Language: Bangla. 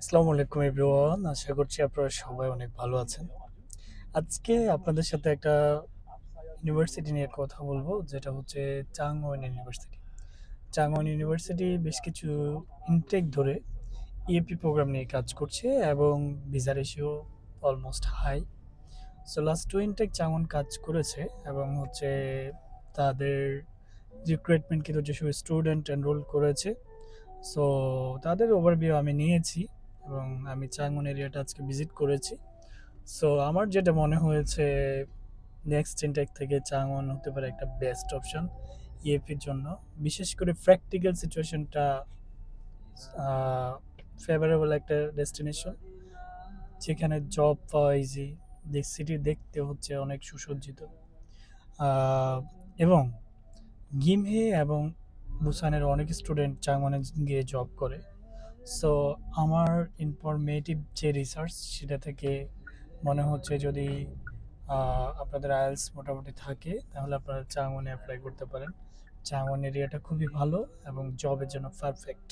আসসালামু আলাইকুম এভরিওয়ান। আশা করছি আপনারা সবাই অনেক ভালো আছেন। আজকে আপনাদের সাথে একটা ইউনিভার্সিটি নিয়ে কথা বলবো, যেটা হচ্ছে চাংওয়েন ইউনিভার্সিটি। চাংওয়েন ইউনিভার্সিটি বেশ কিছু ইনটেক ধরে ইএপি প্রোগ্রাম নিয়ে কাজ করছে এবং visa ratio almost high. So last 2 intake Changwon কাজ করেছে এবং হচ্ছে তাদের রিক্রুটমেন্ট কিন্তু যেসব স্টুডেন্ট এনরোল করেছে, সো তাদের ওভারভিউ আমি নিয়েছি এবং আমি চাংওন এরিয়াটা আজকে ভিজিট করেছি। সো আমার যেটা মনে হয়েছে, নেক্সট ইনটেক থেকে চাংওন হতে পারে একটা বেস্ট অপশন ইএপির জন্য। বিশেষ করে প্র্যাকটিক্যাল সিচুয়েশনটা ফেভারেবল একটা ডেস্টিনেশন, যেখানে জব পাওয়া ইজি। সিটি দেখতে হচ্ছে অনেক সুসজ্জিত, আহ, এবং গিমহে এবং বুসানের অনেক স্টুডেন্ট চাংওয়ানে গিয়ে জব করে। সো আমার ইনফরমেটিভ যে রিসার্চ, সেটা থেকে মনে হচ্ছে যদি আপনাদের আইএলস মোটামুটি থাকে, তাহলে আপনারা চাংওয়ানে অ্যাপ্লাই করতে পারেন। চাংওয়ান এরিয়াটা খুবই ভালো এবং জবের জন্য পারফেক্ট।